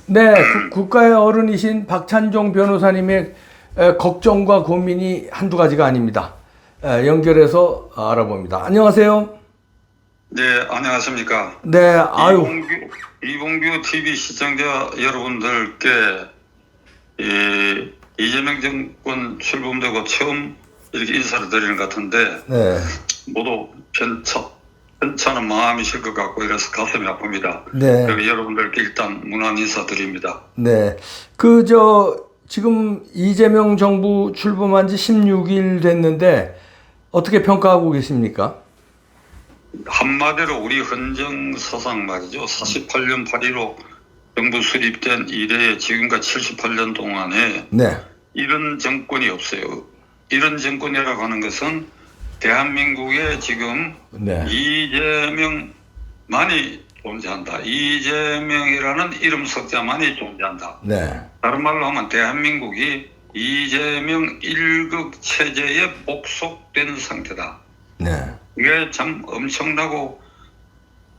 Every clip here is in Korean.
네, 국가의 어른이신 박찬종 변호사님의 걱정과 고민이 한두 가지가 아닙니다. 연결해서 알아봅니다. 안녕하세요. 네, 안녕하십니까. 네, 아유, 이봉규 TV 시청자 여러분들께 이재명 정권 출범되고 처음 이렇게 인사를 드리는 것 같은데 네, 모두 편찮은 마음이실 것 같고 이래서 가슴이 아픕니다. 네, 그리고 여러분들께 일단 문안 인사드립니다. 네. 지금 이재명 정부 출범한 지 16일 됐는데 어떻게 평가하고 계십니까? 한마디로 우리 헌정사상 말이죠. 48년 8.15 정부 수립된 이래 지금까지 78년 동안에 네, 이런 정권이 없어요. 이런 정권이라고 하는 것은 대한민국에 지금 네, 이재명만이 존재한다. 이재명이라는 이름 석자만이 존재한다. 네, 다른 말로 하면 대한민국이 이재명 1급 체제에 복속된 상태다. 네, 이게 참 엄청나고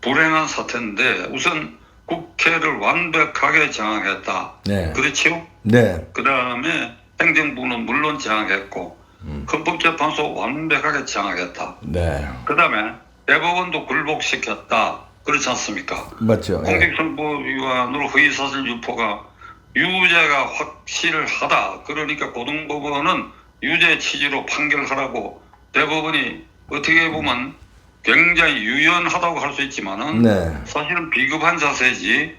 불행한 사태인데 우선 국회를 완벽하게 장악했다. 네, 그렇지요? 네, 그 다음에 행정부는 물론 장악했고 헌법재판소 완벽하게 장악했다. 네, 그 다음에 대법원도 굴복시켰다. 그렇지 않습니까? 맞죠. 예. 공직선거위원으로 허위사실 유포가 유죄가 확실하다. 그러니까 고등법원은 유죄 취지로 판결하라고 대법원이 어떻게 보면 굉장히 유연하다고 할 수 있지만은 네, 사실은 비겁한 자세지.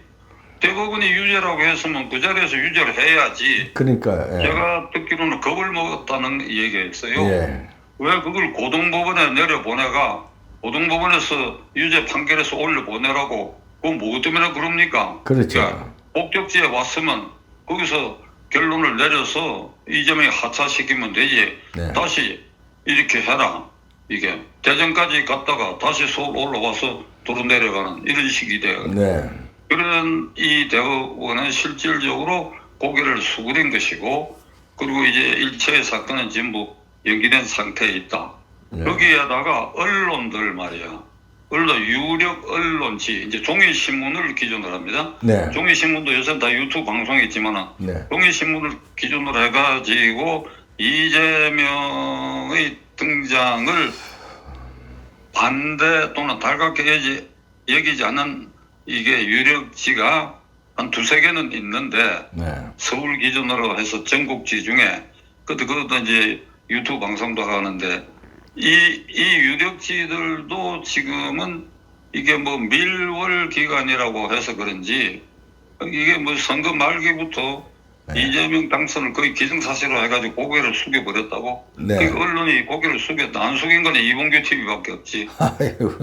대법원이 유죄라고 했으면 그 자리에서 유죄를 해야지. 그러니까, 예. 제가 듣기로는 겁을 먹었다는 얘기가 있어요. 예. 왜 그걸 고등법원에 내려보내가 고등법원에서 유죄 판결에서 올려보내라고 그건 뭐 때문에 그럽니까? 그렇죠. 그러니까 목적지에 왔으면 거기서 결론을 내려서 이재명이 하차시키면 되지. 네. 다시 이렇게 해라. 이게 대전까지 갔다가 다시 서울 올라와서 도로 내려가는 이런 식이 돼요. 네, 그런 이 대법원은 실질적으로 고개를 수그린 것이고 그리고 이제 일체의 사건은 전부 연기된 상태에 있다. 네. 여기에다가 언론들 말이야. 유력 언론지 이제 종이신문을 기준으로 합니다. 네, 종이신문도 요새 다 유튜브 방송이 있지만은 네, 종이신문을 기준으로 해가지고 이재명의 등장을 반대 또는 달갑게 여기지 않는 이게 유력지가 한 두세 개는 있는데 네, 서울 기준으로 해서 전국지 중에 그것도 이제 유튜브 방송도 하는데 이 유력지들도 지금은 이게 뭐 밀월 기간이라고 해서 그런지 이게 뭐 선거 말기부터 네. 이재명 당선을 거의 기정사실로 해가지고 고개를 숙여버렸다고. 네. 그 언론이 고개를 숙였다. 안 숙인 거는 이봉규 TV밖에 없지. 아이고,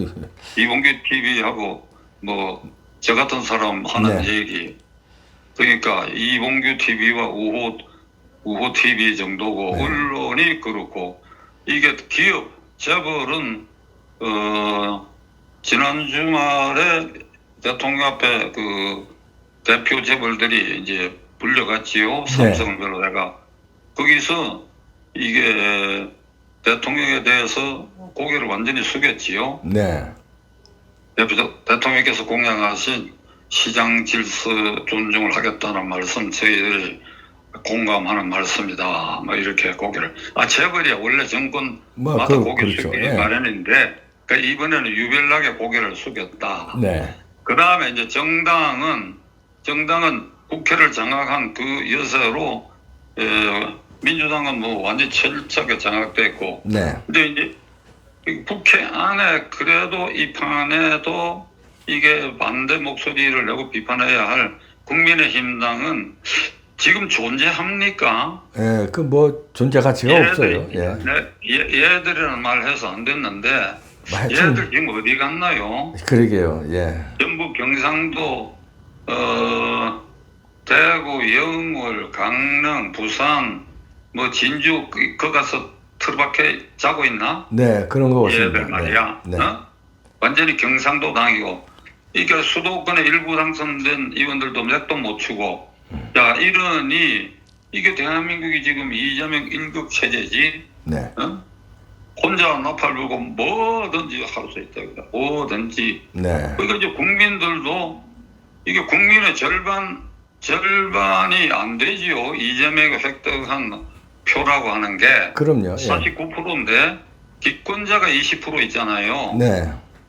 이봉규 TV하고 뭐 저 같은 사람 하는 네. 얘기. 그러니까 이봉규 TV와 우호 TV 정도고 네. 언론이 그렇고 이게 기업 재벌은 지난 주말에 대통령 앞에 그 대표 재벌들이 이제 불려갔지요. 삼성을 비롯해가 거기서 이게 대통령에 대해서 고개를 완전히 숙였지요. 네, 대통령께서 공약하신 시장 질서 존중을 하겠다는 말씀 저희들이 공감하는 말씀이다. 뭐 이렇게 고개를 재벌이야 원래 정권마다 고개 그렇죠. 숙이기 네. 마련인데 그러니까 이번에는 유별나게 고개를 숙였다. 네, 그 다음에 이제 정당은 국회를 장악한 그 여세로 민주당은 뭐 완전 철저하게 장악됐고 네, 근데 이제 국회 안에 그래도 이 판에도 이게 반대 목소리를 내고 비판해야 할 국민의힘당은 지금 존재합니까? 예, 그 뭐 존재 가치가 없어요. 예. 얘들이라는 말 해서 안 됐는데 하여튼 얘들 지금 어디 갔나요? 그러게요. 예, 전부 경상도, 대구, 영월, 강릉, 부산, 뭐 진주 그 가서 틀밖에 자고 있나? 네, 그런 거 같습니다. 얘들 말이야. 네, 완전히 경상도 당이고 이게 수도권에 일부 당선된 의원들도 맥도 못 추고 자 이러니 이게 대한민국이 지금 이재명 1급 체제지. 네, 혼자 나팔 불고 뭐든지 할 수 있다. 뭐든지. 네, 그러니까 이제 국민들도 이게 국민의 절반 절반이 안 되지요. 이재명이 획득한 표라고 하는 게 그럼요. 예. 49%인데 기권자가 20% 있잖아요. 네.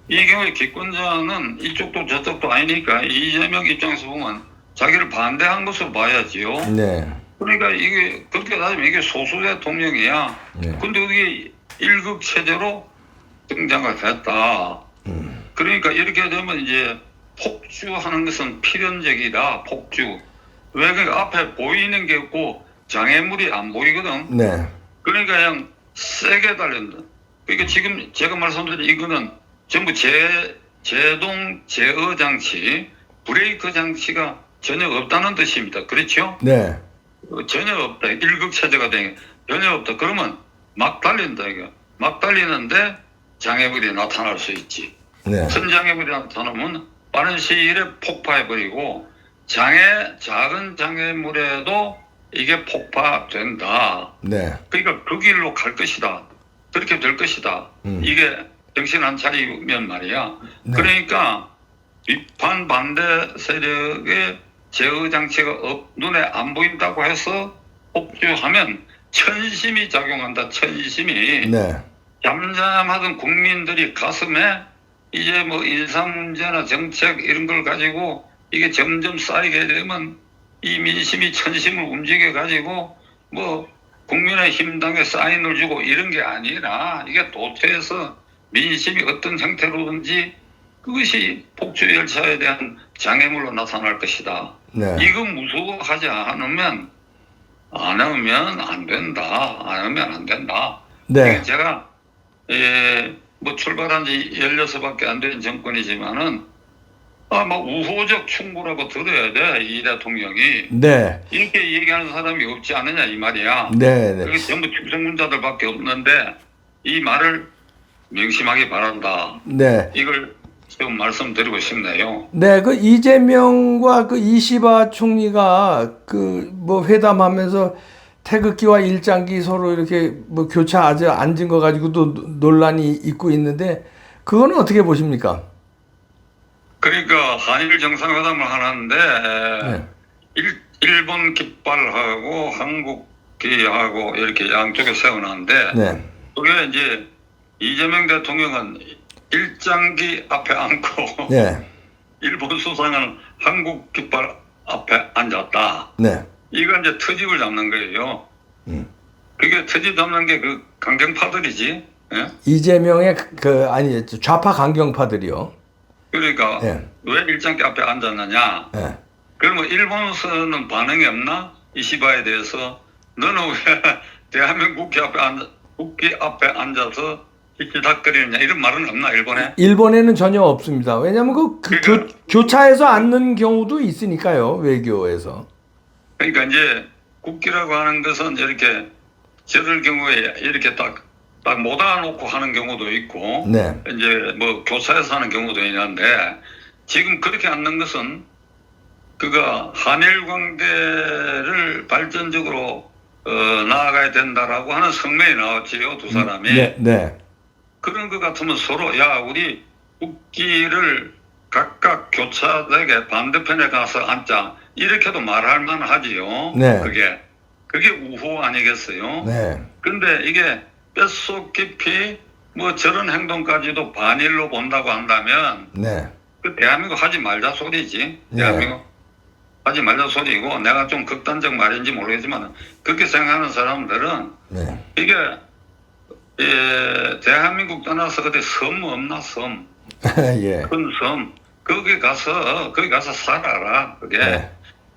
이 경우에 기권자는 이쪽도 저쪽도 아니니까 이재명 입장에서 보면 자기를 반대한 것으로 봐야지요. 네. 그러니까 이게 그렇게 따지면 이게 소수 대통령이야. 네. 근데 이게 일극 체제로 등장을 했다. 그러니까 이렇게 되면 이제 폭주하는 것은 필연적이다. 폭주. 왜 그 앞에 보이는 게 없고 장애물이 안 보이거든. 네. 그러니까 그냥 세게 달린다. 그러니까 지금 제가 말씀드린 이거는 전부 제동 제어 장치, 브레이크 장치가 전혀 없다는 뜻입니다. 그렇죠? 네. 전혀 없다. 일극 체제가 되게 전혀 없다. 그러면 막 달린다 이거. 막 달리는데 장애물이 나타날 수 있지. 네. 선장애물이 나타나면 빠른 시일에 폭파해버리고 작은 장애물에도 이게 폭파된다. 네. 그러니까 그 길로 갈 것이다. 그렇게 될 것이다. 이게 정신 안 차리면 말이야. 네. 그러니까 비판 반대 세력의 제어 장치가 눈에 안 보인다고 해서 폭주하면 천심이 작용한다. 천심이. 네. 잠잠하던 국민들이 가슴에 이제 뭐 인사 문제나 정책 이런 걸 가지고 이게 점점 쌓이게 되면 이 민심이 천심을 움직여 가지고 뭐 국민의힘당에 사인을 주고 이런 게 아니라 이게 도태해서 민심이 어떤 형태로든지 그것이 폭주 열차에 대한 장애물로 나타날 것이다. 네. 이거 무서워하지 않으면 안 하면 안 된다. 안 하면 안 된다. 네. 제가 뭐 출발한 지 16밖에 안 된 정권이지만은 막 우호적 충고라고 들어야 돼. 이 대통령이. 네. 이렇게 얘기하는 사람이 없지 않느냐 이 말이야. 네. 네. 그게 전부 충성군자들밖에 없는데 이 말을 명심하기 바란다. 네. 이걸 지금 말씀드리고 싶네요. 네, 그 이재명과 그 이시바 총리가 그 뭐 회담하면서 태극기와 일장기 서로 이렇게 뭐 교차 아주 앉은 거 가지고도 논란이 있고 있는데 그거는 어떻게 보십니까? 그러니까 한일 정상회담을 하는데 네. 일본 깃발하고 한국기하고 이렇게 양쪽에 세워놨는데 네. 그게 이제 이재명 대통령은 일장기 앞에 앉고 네. 일본 수상은 한국 깃발 앞에 앉았다. 네. 이거 이제 트집을 잡는 거예요. 그게 트집 잡는 게 그 강경파들이지. 예? 이재명의 아니 좌파 강경파들이요. 그러니까 네. 왜 일장기 앞에 앉았느냐. 네. 그러면 일본에서는 반응이 없나? 이시바에 대해서 너는 왜 대한민국 국기 앞에 앉아서 히키닥거리느냐 이런 말은 없나 일본에? 일본에는 전혀 없습니다. 왜냐하면 그러니까, 교차해서 앉는 경우도 있으니까요. 외교에서. 그러니까 이제 국기라고 하는 것은 이렇게 저럴 경우에 이렇게 딱 모아놓고 하는 경우도 있고, 네. 이제 뭐 교차해서 하는 경우도 있는데 지금 그렇게 앉는 것은 그가 한일 관계를 발전적으로 나아가야 된다라고 하는 성명이 나왔지요, 두 사람이. 네. 네. 그런 것 같으면 서로 야 우리 국기를 각각 교차되게 반대편에 가서 앉자 이렇게도 말할 만하지요. 네. 그게 우호 아니겠어요? 네. 근데 이게 뼛속 깊이 뭐 저런 행동까지도 반일로 본다고 한다면 네. 그 대한민국 하지 말자 소리지. 네. 대한민국 하지 말자 소리고 내가 좀 극단적 말인지 모르겠지만 그렇게 생각하는 사람들은 네. 이게 대한민국 떠나서 그때 섬 없나 섬? 예. 큰 섬. 거기 가서 살아라. 그게 네.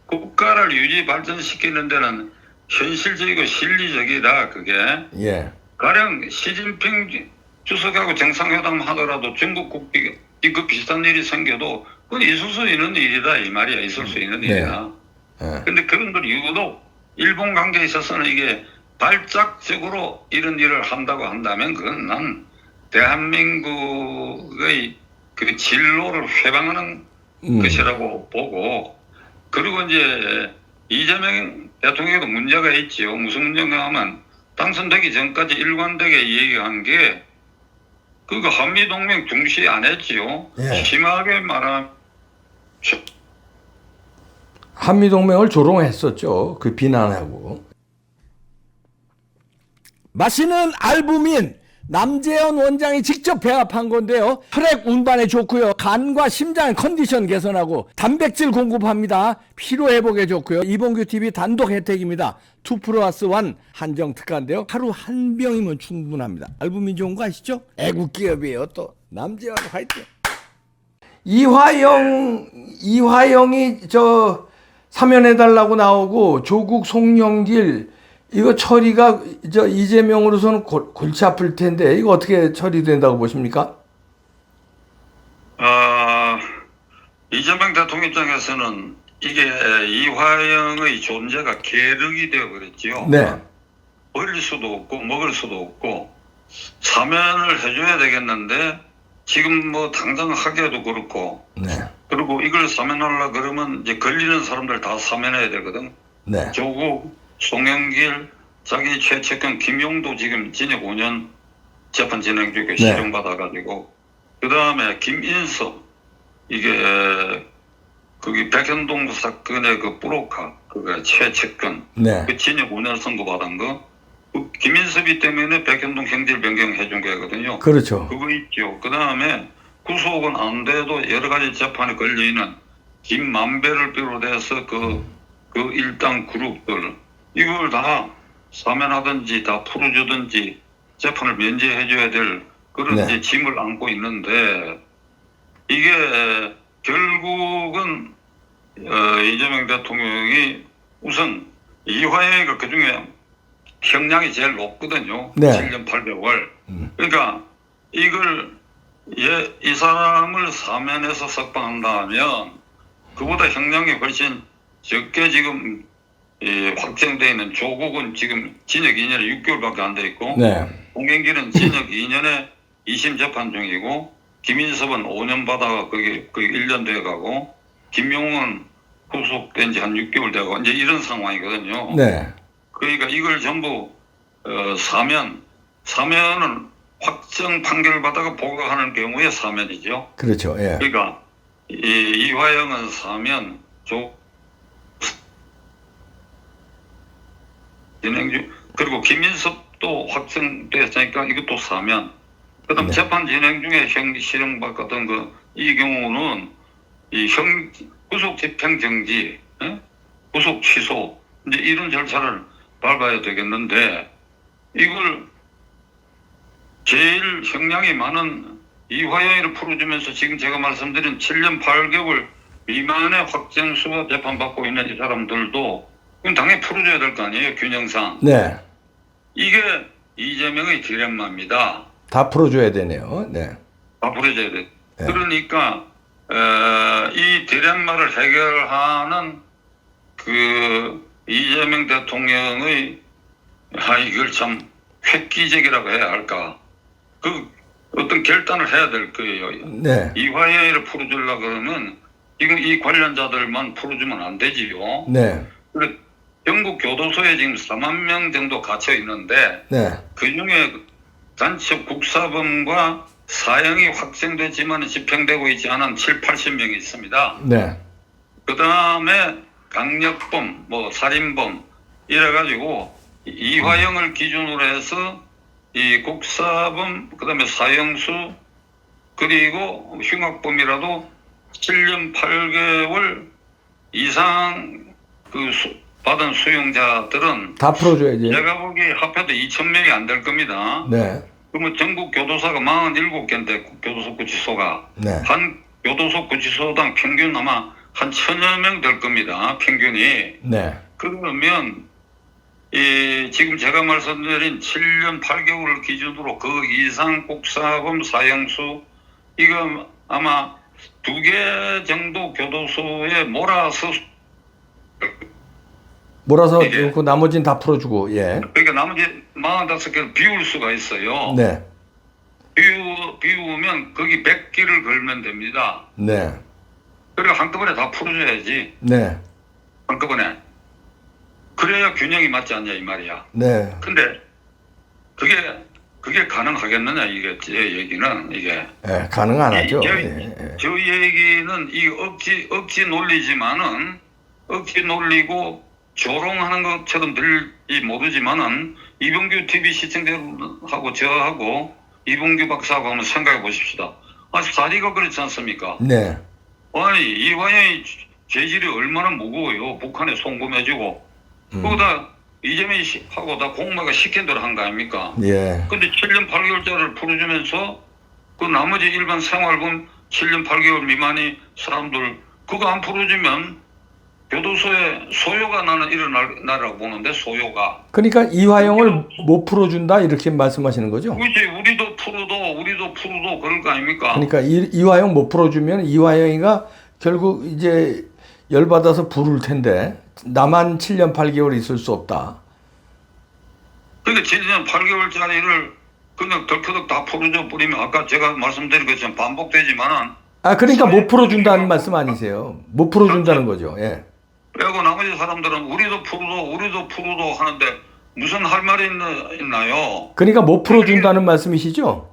국가를 유지 발전시키는 데는 현실적이고 실리적이다. 그게 예. 가령 시진핑 주석하고 정상회담 하더라도 중국 국기 그 비슷한 일이 생겨도 그건 있을 수 있는 일이다 이 말이야. 있을 수 있는 일이다. 네. 근데 그런 걸 유독 일본 관계에 있어서는 이게 발작적으로 이런 일을 한다고 한다면 그건 난 대한민국의 그 진로를 회방하는 것이라고 보고, 그리고 이제 이재명 대통령에도 문제가 있지요. 무슨 문제가 하면 당선되기 전까지 일관되게 얘기한 게 그거 한미동맹 중시 안 했지요. 예. 심하게 말하면 한미동맹을 조롱했었죠. 그 비난하고. 마시는 알부민 남재현 원장이 직접 배합한 건데요. 혈액 운반에 좋고요. 간과 심장 컨디션 개선하고 단백질 공급합니다. 피로 회복에 좋고요. 이봉규 TV 단독 혜택입니다. 2+1 한정 특가인데요. 하루 한 병이면 충분합니다. 알부민 좋은 거 아시죠? 애국 기업이에요. 또 남재현 화이팅. 이화영이 저 사면해달라고 나오고 조국 송영길 이거 처리가 저 이재명으로서는 골치 아플 텐데 이거 어떻게 처리된다고 보십니까? 이재명 대통령 입장에서는 이게 이화영의 존재가 계륵이 되어 버렸지요. 네. 버릴 수도 없고 먹을 수도 없고 사면을 해줘야 되겠는데 지금 뭐 당장 하기에도 그렇고. 네. 그리고 이걸 사면하려 그러면 이제 걸리는 사람들 다 사면해야 되거든. 네. 조국, 송영길, 자기 최측근 김용도 지금 징역 5년 재판 진행 중에 실형받아가지고 그 다음에 김인석 이게 거기 백현동 사건의 그 브로커 그게 최측근 네. 그 징역 5년 선고받은 거 그 김인섭이 때문에 백현동 형질 변경 해준 거거든요. 그렇죠. 그거 있죠. 그 다음에 구속은 안 돼도 여러 가지 재판에 걸려있는 김만배를 비롯해서 그 일당 그룹들 이걸 다 사면하든지 다 풀어주든지 재판을 면제해줘야 될 그런 네. 이제 짐을 안고 있는데 이게 결국은 이재명 대통령이 우선 이화영이가 그중에 형량이 제일 높거든요. 네. 7년 8개월. 그러니까 이걸 이 사람을 사면해서 석방한다면 그보다 형량이 훨씬 적게 지금 확정되어 있는 조국은 지금 징역 2년에 6개월밖에 안 돼 있고 네. 홍영길은 징역 2년에 2심 재판 중이고 김인섭은 5년 받아가 거기 1년 돼가고 김용은 구속된 지 한 6개월 되고 이제 이런 상황이거든요. 네. 그러니까 이걸 전부 사면은 확정 판결을 받아가 보고하는 경우에 사면이죠. 그렇죠. 예. 그러니까 이화영은 사면 진행 중 그리고 김인섭도 확정됐으니까 이것도 사면 그다음 네. 재판 진행 중에 실형받았던 이 경우는 구속 집행 정지, 구속 취소 이제 이런 절차를 밟아야 되겠는데 이걸 제일 형량이 많은 이화영이를 풀어주면서 지금 제가 말씀드린 7년 8개월 미만의 확정수가 재판받고 있는 이 사람들도 그럼 당연히 풀어줘야 될 거 아니에요, 균형상. 네. 이게 이재명의 딜레마입니다. 다 풀어줘야 되네요. 네. 다 풀어줘야 돼. 네. 그러니까 이 딜레마를 해결하는 이재명 대통령의 이걸 참 획기적이라고 해야 할까. 어떤 결단을 해야 될 거예요. 네. 이화영이를 풀어주려고 그러면 지금 이 관련자들만 풀어주면 안 되지요. 네. 그래, 전국 교도소에 지금 4만 명 정도 갇혀 있는데 네. 그중에 단체 국사범과 사형이 확정되지만 집행되고 있지 않은 7, 80명이 있습니다. 네. 그 다음에 강력범, 살인범 이래가지고 이화영을 기준으로 해서 이 국사범, 그 다음에 사형수 그리고 흉악범이라도 7년 8개월 이상 받은 수용자들은 다 풀어줘야지. 제가 보기에 합해도 2,000명이 안 될 겁니다. 네. 그러면 전국 교도소가 47개인데 교도소 구치소가 네. 한 교도소 구치소당 평균 아마 한 1,000여 명 될 겁니다. 평균이. 네. 그러면 지금 제가 말씀드린 7년 8개월을 기준으로 그 이상 국사범 사형수 이거 아마 2개 정도 교도소에 몰아서 그 나머지는 다 풀어주고. 예. 그러니까 나머지 45개를 비울 수가 있어요. 네. 비우면 거기 100개를 걸면 됩니다. 네. 그리고 한꺼번에 다 풀어줘야지. 네. 한꺼번에. 그래야 균형이 맞지 않냐 이 말이야. 네. 근데 그게 가능하겠느냐 이게 제 얘기는 이게. 예, 가능 안 하죠. 예. 저 얘기는 이 억지 논리지만은 억지 놀리고 조롱하는 것처럼 들리 모르지만은 이봉규 TV 시청자하고 저하고 이봉규 박사하고 한번 생각해 보십시다. 아, 사리가 그렇지 않습니까? 네. 아니, 이화영이 재질이 얼마나 무거워요. 북한에 송금해주고. 그거다 이재명이 하고 다 공마가 시킨 대로 한 거 아닙니까? 예. 근데 7년 8개월짜리를 풀어주면서 그 나머지 일반 생활금 7년 8개월 미만이 사람들 그거 안 풀어주면 교도소에 소요가 나는 일어나라고 보는데 소요가. 그러니까 이화영을 못 풀어준다 이렇게 말씀하시는 거죠? 그렇지. 우리도 풀어도 그럴 거 아닙니까? 그러니까 이화영 못 풀어주면 이화영이가 결국 이제 열받아서 부를 텐데 나만 7년 8개월 있을 수 없다. 그러니까 7년 8개월짜리를 그냥 덜커덕 다 풀어줘 버리면 아까 제가 말씀드린 것처럼 반복되지만은 아 그러니까 못 풀어준다는 말씀 아니세요? 못 풀어준다는 거죠. 예. 그리고 나머지 사람들은 우리도 풀어도 하는데 무슨 할 말이 있나요? 그러니까 못 풀어준다는 말씀이시죠?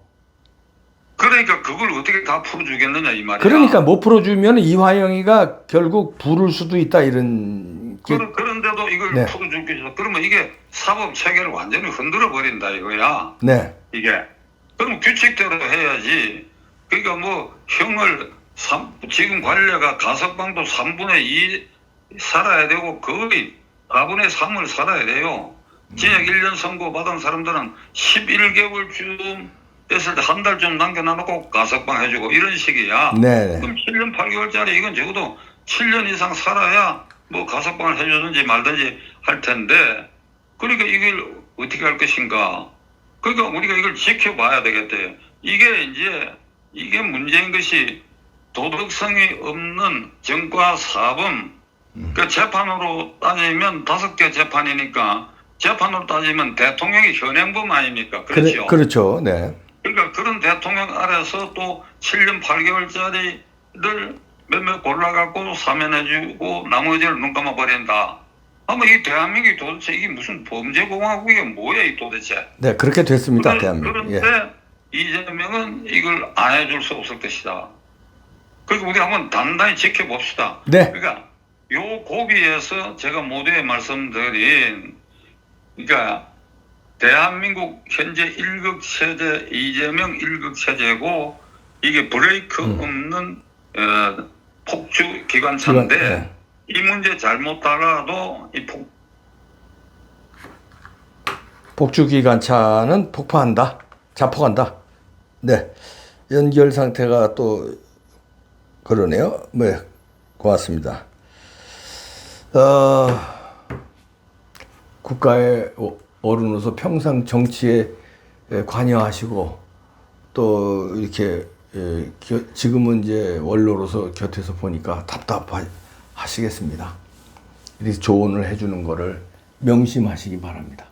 그러니까 그걸 어떻게 다 풀어주겠느냐 이 말이야. 그러니까 못 풀어주면 이화영이가 결국 부를 수도 있다 이런 게. 그런데도 이걸 네. 풀어줄 게 있어. 그러면 이게 사법 체계를 완전히 흔들어 버린다 이거야. 네. 이게. 그럼 규칙대로 해야지. 그러니까 뭐 형을 지금 관례가 가석방도 3분의 2 살아야 되고 거의 4분의 3을 살아야 돼요. 징역 1년 선고 받은 사람들은 11개월쯤 됐을 때 한 달쯤 남겨놔놓고 가석방 해주고 이런 식이야. 네. 그럼 7년 8개월짜리 이건 적어도 7년 이상 살아야 뭐 가석방을 해주든지 말든지 할 텐데 그러니까 이걸 어떻게 할 것인가. 그러니까 우리가 이걸 지켜봐야 되겠대요. 이게 문제인 것이 도덕성이 없는 정과 사범. 그 재판으로 따지면 5개 재판이니까 재판으로 따지면 대통령이 현행범 아닙니까? 그렇죠. 그렇죠. 네. 그러니까 그런 대통령 아래서 또 7년 8개월짜리를 몇몇 골라갖고 사면해주고 나머지를 눈 감아버린다. 아마 이 대한민국이 도대체 이게 무슨 범죄공화국이 뭐야 이 도대체. 네, 그렇게 됐습니다. 대한민국. 그런데 예. 이재명은 이걸 안 해줄 수 없을 것이다. 그러니까 우리 한번 단단히 지켜봅시다. 네. 그러니까 요 고비에서 제가 모두에 말씀드린 그러니까 대한민국 현재 1급 체제 이재명 1급 체제고 이게 브레이크 없는 폭주 기관차인데 네. 이 문제 잘못 따라도 이 복주기관차는 폭파한다. 자폭한다. 네. 연결 상태가 또 그러네요. 네. 고맙습니다. 국가의 어른으로서 평생 정치에 관여하시고 또 이렇게 지금은 이제 원로로서 곁에서 보니까 답답하시겠습니다. 이렇게 조언을 해주는 거를 명심하시기 바랍니다.